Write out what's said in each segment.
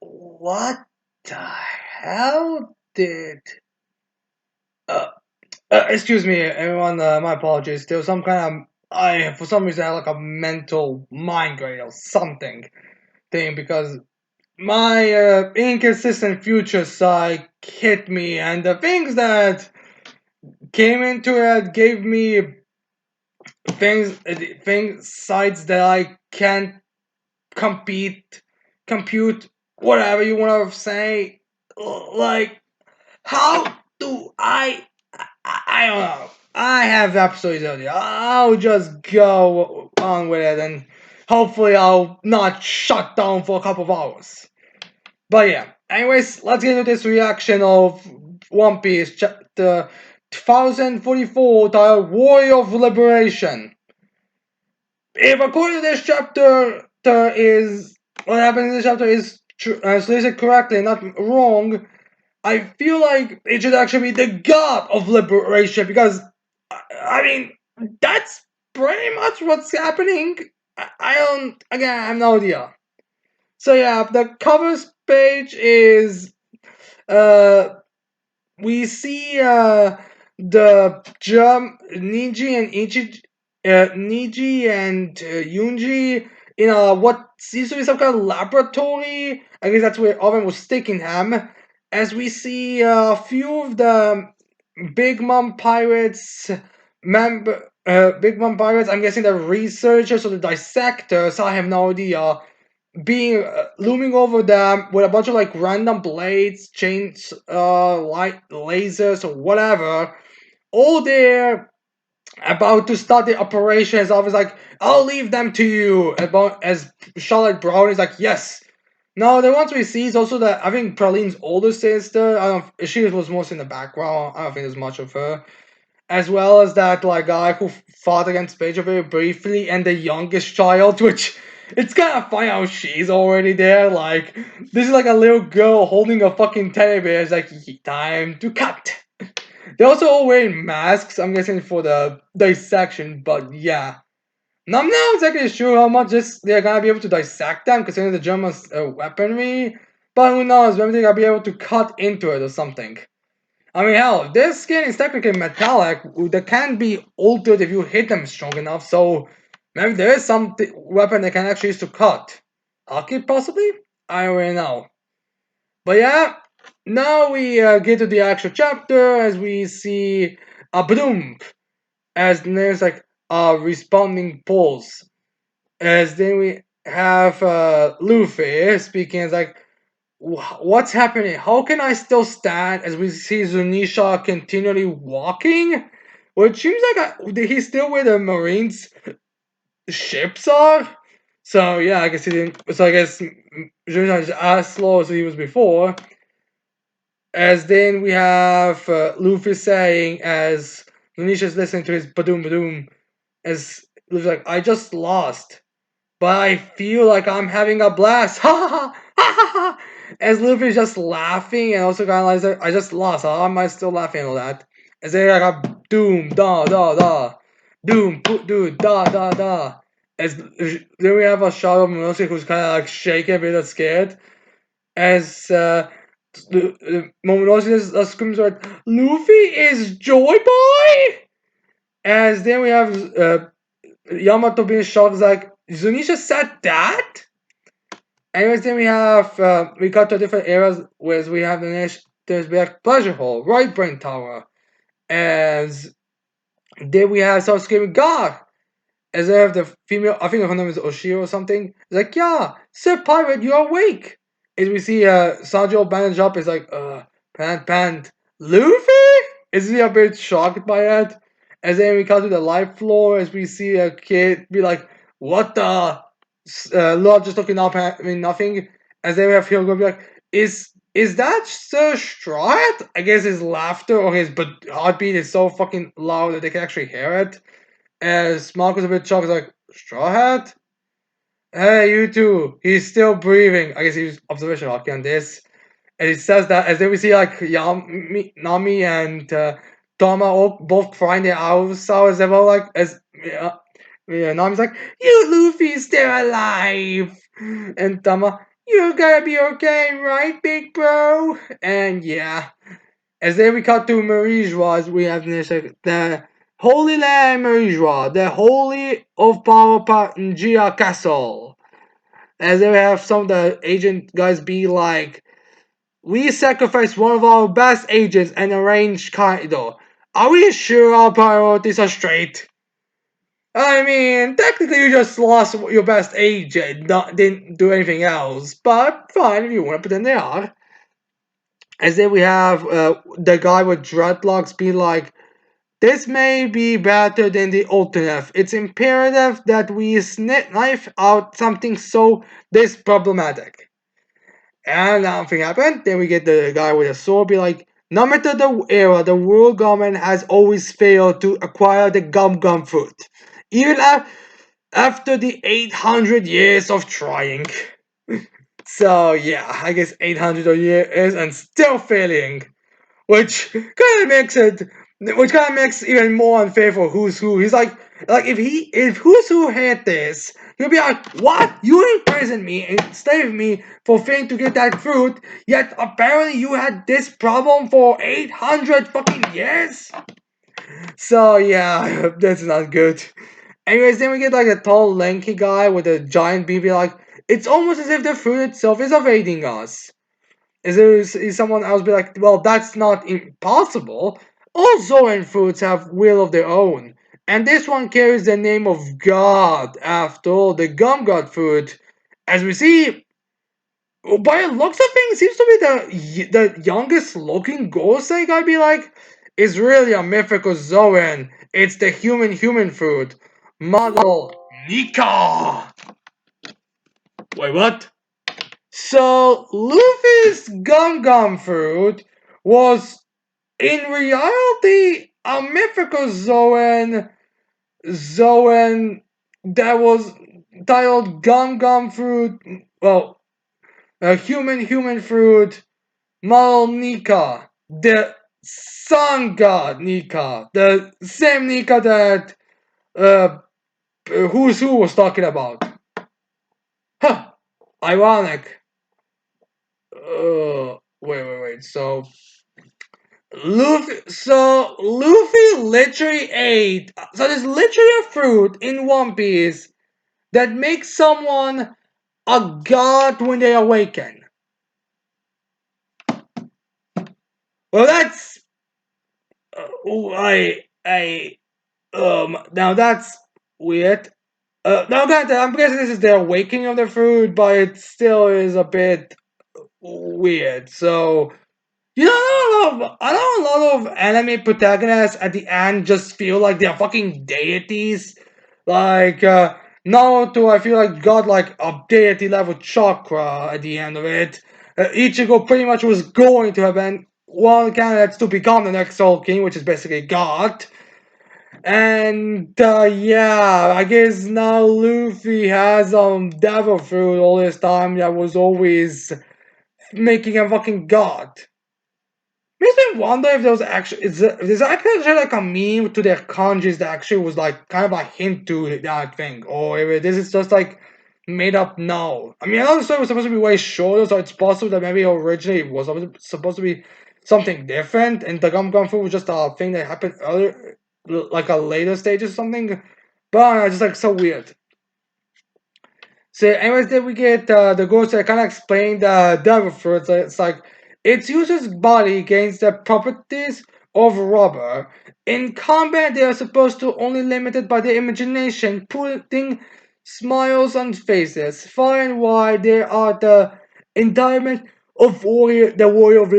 What the hell did? Uh, Excuse me, everyone. My apologies. There was some kind of for some reason I had like a mental migraine or something thing because my inconsistent future side hit me, and the things that came into it gave me things sides that I can't compete, compute, whatever you want to say. Like, how do I don't know. I have absolutely no idea. I'll just go on with it and hopefully I'll not shut down for a couple of hours. But yeah, anyways, let's get into this reaction of One Piece chapter 1044 titled Warrior of Liberation. If according to this chapter, there is what happened in this chapter is translated correctly, not wrong, I feel like it should actually be the god of liberation because, I mean, that's pretty much what's happening. I don't, again, I have no idea. So yeah, the covers page is, uh, we see, the Niji and Niji and Yunji in what seems to be some kind of laboratory. I guess that's where Oven was taking him. As we see a few of the Big Mom Pirates Big Mom Pirates. I'm guessing the researchers or the dissectors. I have no idea being looming over them with a bunch of like random blades, chains, light lasers or whatever, all there about to start the operations. I was like, I'll leave them to you. About as Charlotte Brown is like, yes. No, the ones we see is also that I think Praline's older sister. I don't. She was mostly in the background. I don't think there's much of her, as well as that like guy who fought against Pedro very briefly, and the youngest child, which it's kind of funny how she's already there. Like this is like a little girl holding a fucking teddy bear. It's like time to cut. They're also all wearing masks. I'm guessing for the dissection, but yeah. Now I'm not exactly sure how much they're gonna be able to dissect them, considering the Germans' weaponry. But who knows? Maybe they're gonna be able to cut into it or something. I mean, hell, this skin is technically metallic. That can be altered if you hit them strong enough. So maybe there is some weapon they can actually use to cut. Aki, possibly? I don't really know. But yeah, now we get to the actual chapter as we see a boom as there's like a responding pulse. As then we have Luffy speaking as like, what's happening? How can I still stand as we see Zunisha continually walking? Which seems like he's still where the Marines ships are. So yeah, I guess he didn't. So I guess Zunisha is as slow as he was before. As then we have Luffy saying as Zunisha's listening to his badoom badoom, as Luffy's like, I just lost, but I feel like I'm having a blast. Ha ha ha ha ha! As Luffy's just laughing and also kind of like, I just lost. How am I still laughing at all that? As they like a doom da da da, doom put dude da da da. As then we have a shot of Momonosuke who's kind of like shaking a bit scared. As Momonosuke screams like, Luffy is Joy Boy. As then we have Yamato being shocked like, Zunisha said that? Anyways, then we got to different eras where we have the next, there's Black Pleasure Hall, Right Brain Tower, as then we have some screaming God, as they have the female, I think her name is Oshiro or something. It's like, yeah, Sir Pirate, you're awake. As we see Sanjo bandage up, is like, pant, Luffy? Is he a bit shocked by it? As then we come to the live floor, as we see a kid be like, what the? Lord just looking up at me, nothing. As then we have Hiro be like, is that Sir Straw Hat? I guess his laughter or his heartbeat is so fucking loud that they can actually hear it. As Marco's a bit shocked, he's like, Straw Hat? Hey, you two. He's still breathing. I guess he's observation hockey on this. And he says that as then we see like Nami and Tama all both crying their eyes out as they were like, as Nami's like, you Luffy's still alive. And Tama, You're gonna be okay, right, big bro? And yeah, as then we cut to Marijwa's, we have this, the Holy Land Marijwa, the Holy of Power Gia Castle. As they have some of the agent guys be like, we sacrificed one of our best agents and arranged Kaido. Are we sure our priorities are straight? I mean, technically you just lost your best agent, didn't do anything else, but fine if you want to pretend they are. As then we have the guy with dreadlocks be like, this may be better than the alternative. It's imperative that we knife out something so this problematic. And nothing happened. Then we get the guy with a sword be like, no matter the era, the world government has always failed to acquire the gum gum fruit. Even after the 800 years of trying. So yeah, I guess 800 years and still failing. Which kind of makes even more unfair for Who's Who. He's like if Who's Who had this, he'll be like, what? You imprisoned me and enslaved me for failing to get that fruit, yet apparently you had this problem for 800 fucking years? So yeah, that's not good. Anyways, then we get like a tall, lanky guy with a giant BB. Like, it's almost as if the fruit itself is evading us. Is someone else be like, well, that's not impossible. All Zoran fruits have will of their own, and this one carries the name of God. After all, the gum god fruit, as we see, by the looks of things, seems to be the youngest looking ghost. I'd be like, is really a mythical Zoran. It's the human fruit, model Nika. Wait, what? So Luffy's gum gum fruit was in reality a mythical Zoan that was titled Gum Gum Fruit. Well, a human fruit. Mal Nika, the sun god Nika, the same Nika that uh, Who's Who was talking about. Huh. Ironic. Wait. Luffy literally ate. So there's literally a fruit in One Piece that makes someone a god when they awaken. Well, that's now that's weird. Now granted, I'm guessing this is the awakening of the fruit, but it still is a bit weird. So you know, I know a lot of anime protagonists at the end just feel like they're fucking deities. Like, Naruto, I feel like got like a deity level chakra at the end of it. Ichigo pretty much was going to have been one of the candidates to become the next Soul King, which is basically God. And yeah, I guess now Luffy has devil fruit all this time that was always making a fucking god. Makes me wonder if there was actually is there's actually like a meme to their kanjis that actually was like kind of a hint to that thing, or if this is just like made up now. I mean, I know the story was supposed to be way shorter, so it's possible that maybe originally it was supposed to be something different, and the Gum Gum Fu was just a thing that happened earlier, like a later stage or something. But I don't know, it's just like so weird. So, anyways, then we get the ghost that kind of explain the devil fruit. So it's like it uses body gains the properties of rubber. In combat, they are supposed to only limited by their imagination, putting smiles on faces. Far and wide, they are the embodiment of the warrior of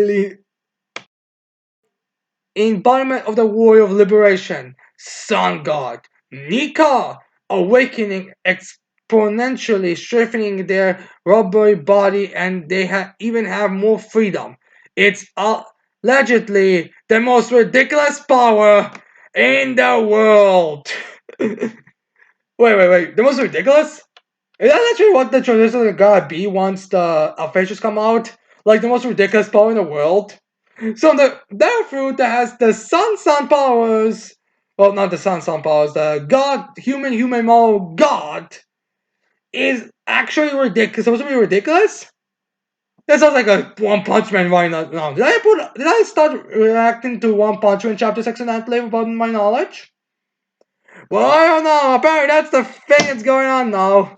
embodiment of the warrior of liberation, sun god, Nika, awakening exponentially, strengthening their rubbery body, and they even have more freedom. It's allegedly the most ridiculous power in the world. Wait. The most ridiculous? Is that actually what the traditional gotta be once the officials come out? Like the most ridiculous power in the world? So the fruit that has the sun powers, well, not the sun powers, the god human model god is actually ridiculous. Supposed to be ridiculous. That sounds like a One Punch Man right now. Did I start reacting to One Punch Man chapter 6 and that live about my knowledge? Well, I don't know. Apparently, that's the thing that's going on now.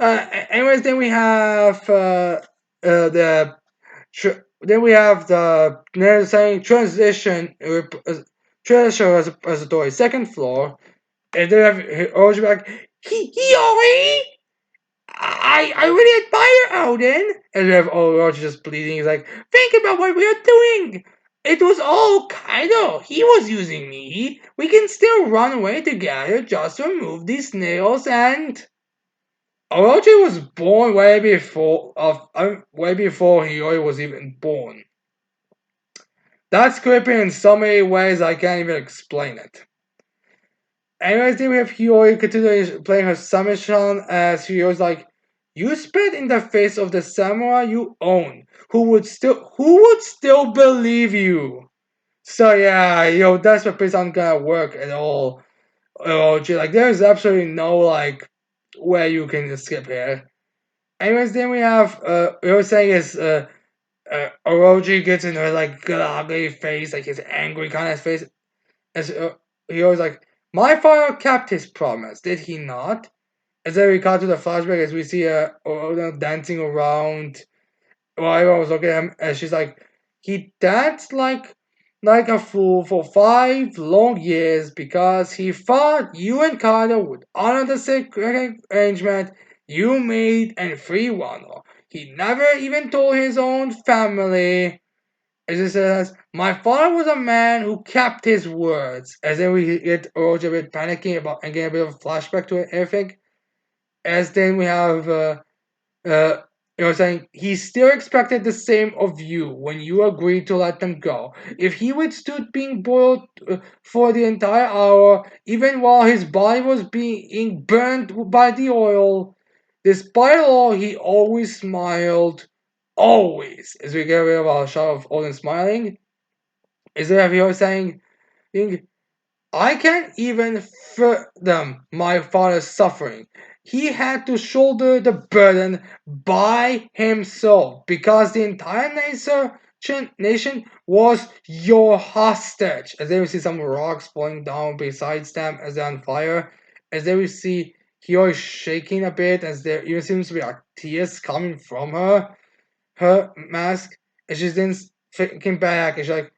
Anyways, then we have the then we have the they're saying transition transition as a toy second floor, and they have Orochi back. Hiyori, I really admire Odin. And we have Orochi just bleeding. He's like, think about what we are doing. It was all Kaido. He was using me. We can still run away together. Just remove these nails and. Orochi was born way before Hiyori was even born. That's creepy in so many ways I can't even explain it. Anyways, then we have Hiyori continuing playing her submission as Hiyori's like, you spit in the face of the samurai you own, who would still believe you? So yeah, that's what place aren't gonna work at all. Orochi, like there's absolutely no like way you can escape here. Anyways, then we have we were saying is Orochi gets in her like ugly face, like his angry kind of face. As he was like, "My father kept his promise, did he not?" As then we cut to the flashback as we see Orochi dancing around while everyone was looking at him, and she's like, "He danced like a fool for 5 long years because he thought you and Kaido would honor the sacred arrangement you made and free Wano. He never even told his own family." As it says, "My father was a man who kept his words." As then we get Orochi a bit panicking about and get a bit of a flashback to everything. As then we have uh, saying he still expected the same of you when you agreed to let them go. If he withstood being boiled for the entire hour, even while his body was being burned by the oil, despite all, he always smiled. Always. As we get rid of our shot of Odin smiling, is there a video saying, I can't even fathom my father's suffering. He had to shoulder the burden by himself because the entire nation was your hostage. As they we see some rocks falling down besides them as they're on fire. As they we see Hyo shaking a bit as there even seems to be like tears coming from her mask. And she's then thinking back and she's like,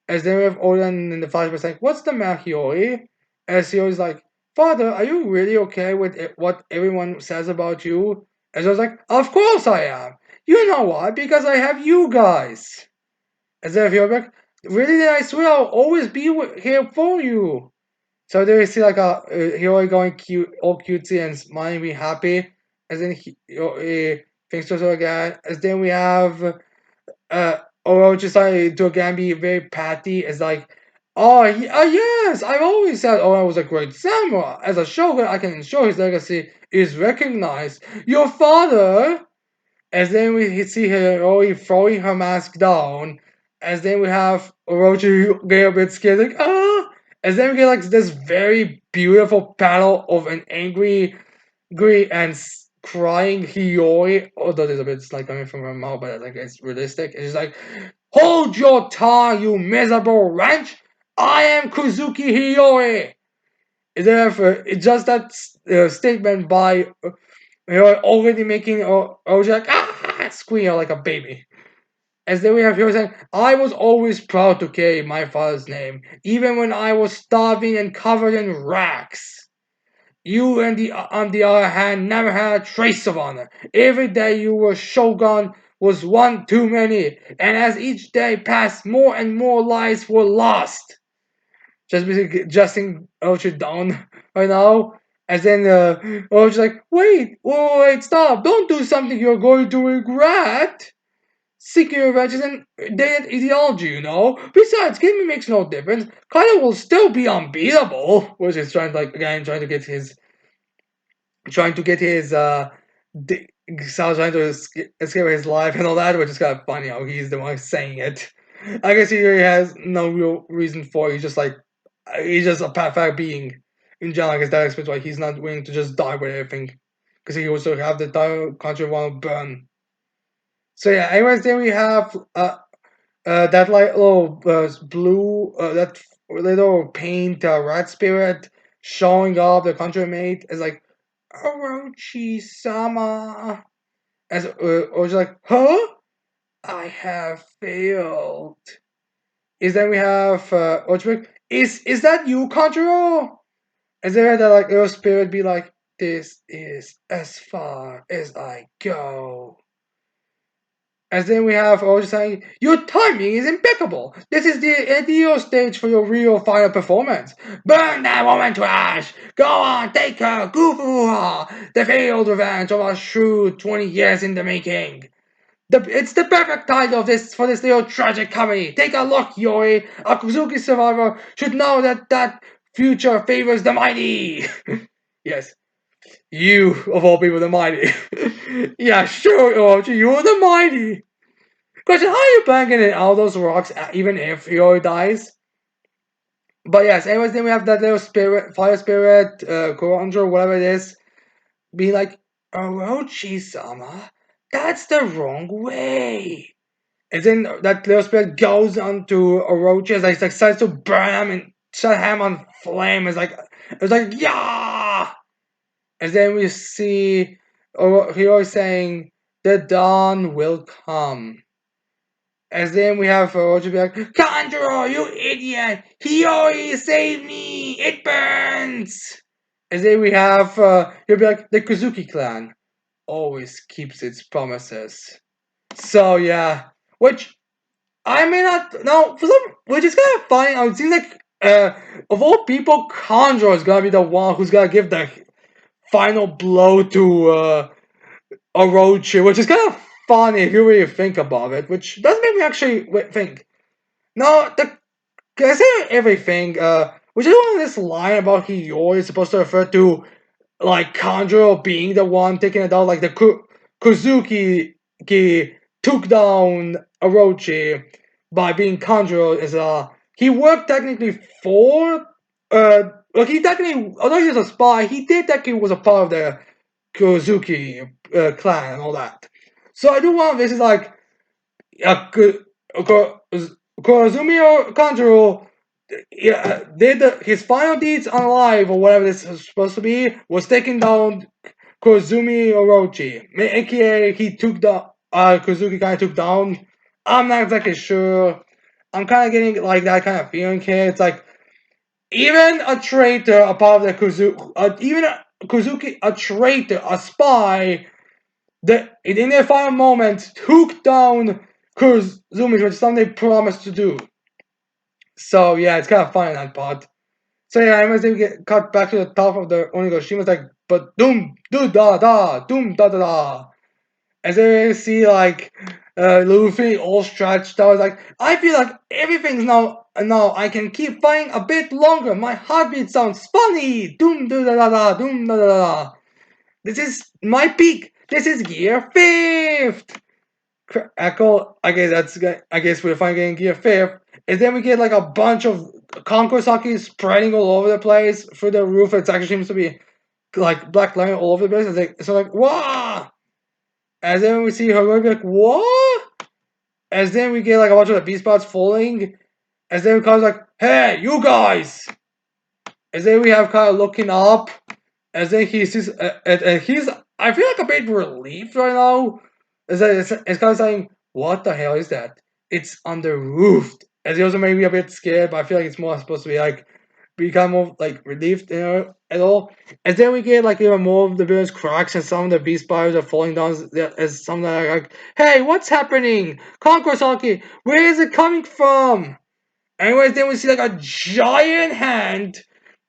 as they have Odin in the flashback like, what's the matter, Hiyori? As Hiyori's like, Father, are you really okay with what everyone says about you? As I was like, of course I am. You know why? Because I have you guys. As if Hiyori like, really, I swear I'll always be here for you. So there you see like a Hiyori going cute, all cutesy and smiling, be happy. As then he thinks to her again. As then we have or just like to again be very patty is like, yes, I've always said Owen was a great samurai. As a shogun, I can ensure his legacy is recognized. Your father, as then we see her Ori throwing her mask down, as then we have Orochi get a bit scared, like, ah! As then we get like this very beautiful battle of an angry and crying Hiyori, although there's a bit like coming from her mouth, but like it's realistic. And she's like, "Hold your tongue, you miserable wretch! I am Kuzuki Hiyori." Is there it's just that statement by already making Oji like squeal like a baby. As then we have here saying, "I was always proud to carry my father's name, even when I was starving and covered in rags." You, on the other hand, never had a trace of honor. Every day you were shogun was one too many, and as each day passed, more and more lives were lost. Just basically adjusting Ochi down right now. As then Ochi's like, wait, stop! Don't do something you're going to regret. Seeking revenge is an dead ideology, you know. Besides, gaming makes no difference. Kaido will still be unbeatable, which is trying like again trying to get his d- Sal trying to escape his life and all that, which is kind of funny how he's the one saying it. I guess he really has no real reason for it. He's just a perfect being in general. I guess that explains why he's not willing to just die with everything, because he also have the entire country want to burn. So yeah, anyways, then we have that like little blue that little paint red spirit showing up the country mate is like Orochi sama as or just like huh I have failed. Is then we have Orochi is that you Kanjuro? Is there that like little spirit be like this is as far as I go? As then we have Orochi saying, your timing is impeccable. This is the ideal stage for your real final performance. Burn that woman to ash. Go on, take her, Gufuha. The failed revenge of a shrewd 20 years in the making. It's the perfect title of this for this little tragic comedy. Take a look, Yori. A Kuzuki survivor should know that future favors the mighty. Yes, you of all people, the mighty. Yeah, sure, Orochi, you are the mighty. Question: how are you banging in all those rocks even if Hiro dies? But yes, anyways, then we have that little spirit, fire spirit, Koranjo, whatever it is, being like, Orochi-sama, that's the wrong way. And then that little spirit goes onto Orochi as like starts to burn him and set him on flame. It's like, yeah! And then we see Hiro saying, the dawn will come. As then we have Orochi be like, Kanjuro, you idiot! He always saved me! It burns! As then we have, he'll be like, the Kuzuki clan always keeps its promises. So yeah, which I may not know, for some, which is kind of funny. It seems like, of all people, Kanjuro is gonna be the one who's gonna give the final blow to, Orochi, which is kind of funny if you really think about it, which does make me actually think. No, the consider everything. Which is one of this line about Hiyori is supposed to refer to like Kanjuro being the one taking it down, like the Kuzuki took down Orochi by being Kanjuro. Is he worked technically for like he technically, although he was a spy, he did technically was a part of the Kuzuki clan and all that. So I do want this is like Koizumi Kanjuro yeah, did his final deeds on live or whatever this is supposed to be was taking down Koizumi Orochi, aka he took the Kozuki kind of took down. I'm not exactly sure. I'm kind of getting like that kind of feeling here. It's like even a traitor, a part of the Kuzuki, even a Kuzuki, a traitor, a spy, that in their final moment took down Kuzumi, which is something they promised to do. So yeah, it's kind of funny that part. So yeah, I must get cut back to the top of the Onigoshima's like, but doom, do da da, doom da da da. As I see like Luffy all stretched out, like I feel like everything's now I can keep fighting a bit longer. My heartbeat sounds funny. Doom da da da da, doom da da da da. This is my peak. This is gear fifth. Echo. I guess I guess we're finally getting gear fifth. And then we get like a bunch of Konkorsaki spreading all over the place through the roof. It actually seems to be like black line all over the place. It's like wow. And then we see her going like what? As then we get like a bunch of the beast spots falling. As then we kind of like, hey, you guys. As then we have kind of looking up. As then he sees, and he's, I feel like a bit relieved right now. It's kind of saying, what the hell is that? It's on the roof. As he also made me a bit scared, but I feel like it's more supposed to be like, become more like relieved, at all. And then we get like even more of the villain's cracks and some of the beast spires are falling down as some that are like, hey, what's happening? Konkorsaki, where is it coming from? Anyways, then we see like a giant hand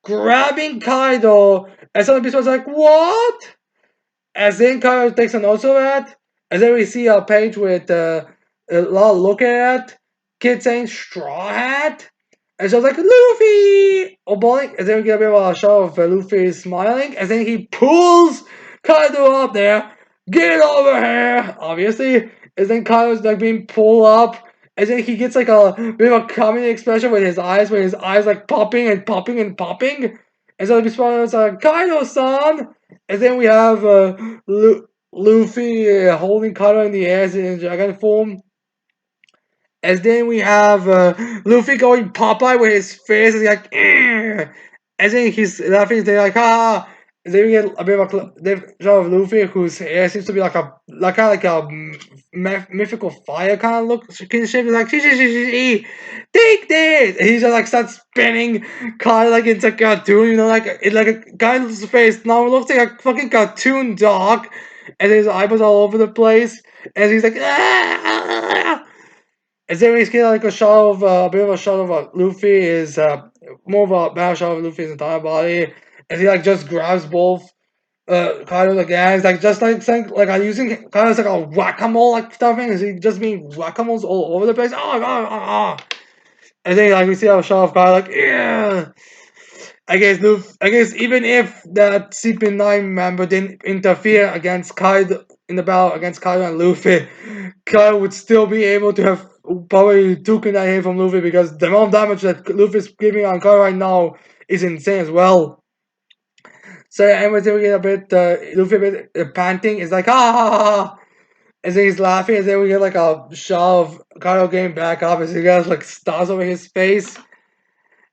grabbing Kaido, and some of the beast spires are like, what? As then Kaido takes an also at, and then we see a page with a lot looking at, kid saying straw hat. And so I was like, Luffy! Oh boy. And then we get a bit of a shot of Luffy smiling. And then he pulls Kaido up there. Get over here! Obviously. And then Kaido's like being pulled up. And then he gets like a bit of a comedy expression with his eyes, where his eyes like popping and popping and popping. And so the response like, Kaido-san! And then we have Luffy holding Kaido in the air in dragon form. And then we have Luffy going Popeye with his face, and he's like, "Argh!" And then he's laughing, they're like, ah. And then we get a bit of a shot of Luffy, whose hair seems to be like kind of like a mythical fire kind of look. Kind of shape. He's like, take this! And he just like starts spinning, kind of like it's a cartoon, you know, like like a guy's face now it looks like a fucking cartoon dog, and his eyeballs all over the place, and he's like, ah! Is there basically like a shot of a bit of a shot of Luffy is more of a bad shot of Luffy's entire body as he like just grabs both Kaido's again. It's like just like saying like I'm using Kaido's like a whack-a-mole like stuffing. Is he just being whack-a-moles all over the place? And then like we see a shot of Kaido like yeah. I guess even if that CP9 member didn't interfere against Kaido in the battle against Kaido and Luffy, Kaido would still be able to have probably taken that hit from Luffy because the amount of damage that Luffy's giving on Kaido right now is insane as well. So yeah, and we get a bit Luffy a bit panting. It's like ah, and then he's laughing, and then we get like a shot of Kaido getting back up as he gets like stars over his face.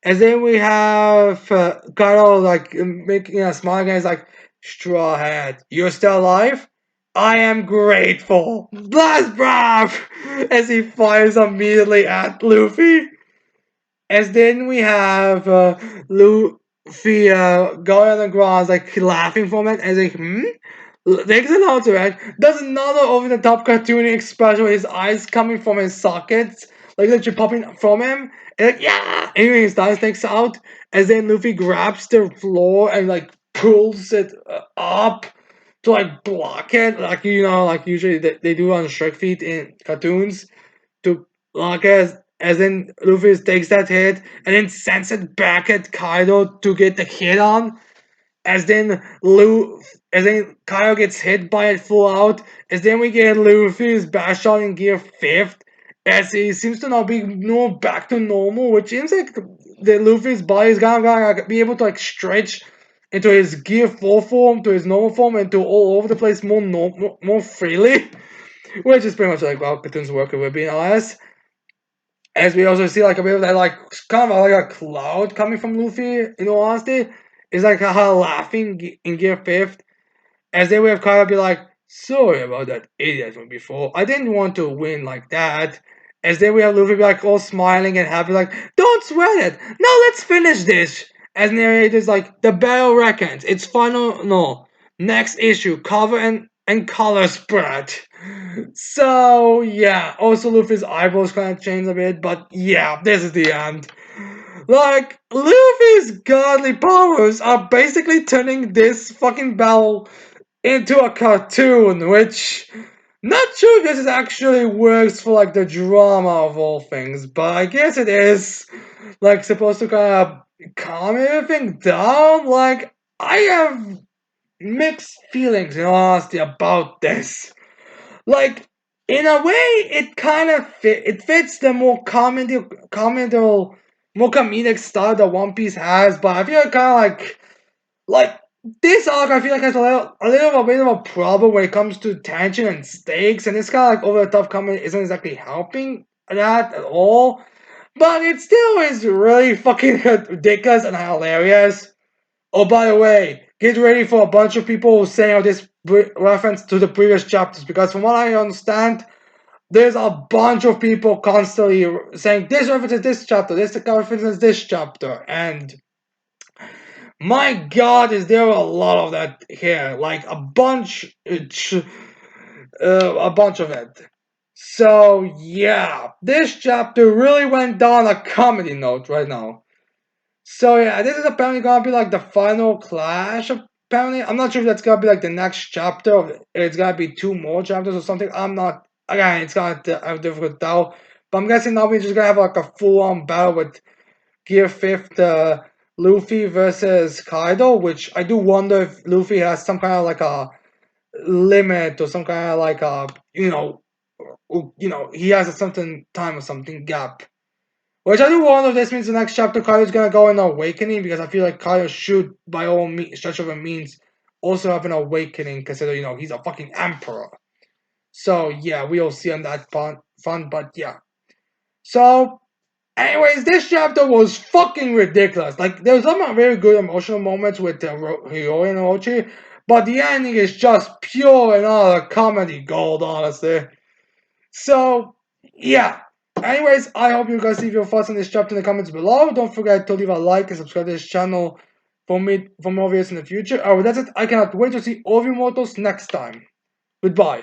And then we have Kaido like making a smile again. He's like, Straw Hat, you're still alive? I am grateful. Blast breath! As he fires immediately at Luffy. As then we have Luffy going on the ground, like laughing from it, and like, takes it out to it, does another over the top cartoony expression with his eyes coming from his sockets, like literally popping from him, and like, yeah! Anyway, his eyes takes out, as then Luffy grabs the floor and like pulls it up to like block it, like you know, like usually they do on Shrek Feet in cartoons to block it. As then Luffy takes that hit and then sends it back at Kaido to get the hit on. As then Kaido gets hit by it full out. As then we get Luffy's bash shot in gear 5th. As he seems to now be more back to normal, which seems like the Luffy's body is gonna be able to like stretch into his gear 4 form, to his normal form, and to all over the place more freely. Which is pretty much like how cartoons work, if we're being honest. As we also see like a bit of that like kind of like a cloud coming from Luffy, in all honesty. It's like her laughing in Gear 5th. As then we have Kaido be like, sorry about that idiot from before. I didn't want to win like that. As then we have Luffy be like all smiling and happy, like, don't sweat it. Now let's finish this. As narrator's like, the battle reckons. It's final no. Next issue, cover and color spread. So yeah, also Luffy's eyebrows kind of changed a bit, but yeah, this is the end. Like, Luffy's godly powers are basically turning this fucking battle into a cartoon, which not sure if this is actually works for like the drama of all things, but I guess it is like supposed to kind of calm everything down. Like, I have mixed feelings in all honesty about this. Like, in a way, it kind of it fits the more comedic style that One Piece has, but I feel kind of like this arc. I feel like has a little bit of a problem when it comes to tension and stakes, and this kind of like over the top comedy isn't exactly helping that at all. But it still is really fucking ridiculous and hilarious. Oh, by the way, get ready for a bunch of people saying oh, this reference to the previous chapters because, from what I understand, there's a bunch of people constantly saying this references this chapter, this references this chapter, and my God, is there a lot of that here? Like a bunch of it. So yeah, this chapter really went down a comedy note right now. So yeah, this is apparently gonna be like the final clash. Apparently, I'm not sure if that's gonna be like the next chapter. Or it's gonna be two more chapters or something. I'm not. Again, it's gonna have difficult tell. But I'm guessing now we're just gonna have like a full-on battle with Gear Fifth, Luffy versus Kaido. Which I do wonder if Luffy has some kind of like a limit or some kind of like a he has a certain time or something gap. Which I do wonder if this means the next chapter Kaido is gonna go in Awakening because I feel like Kaido should, by all stretch of a means, also have an awakening, considering, he's a fucking emperor. So, yeah, we'll see on that fun, but yeah. So, anyways, this chapter was fucking ridiculous. Like, there's some very good emotional moments with Hiyori and Orochi, but the ending is just pure and utter comedy gold, honestly. So, yeah. Anyways, I hope you guys leave your thoughts on this chapter in the comments below. Don't forget to leave a like and subscribe to this channel for more videos in the future. Oh, that's it. I cannot wait to see all of you mortals next time. Goodbye.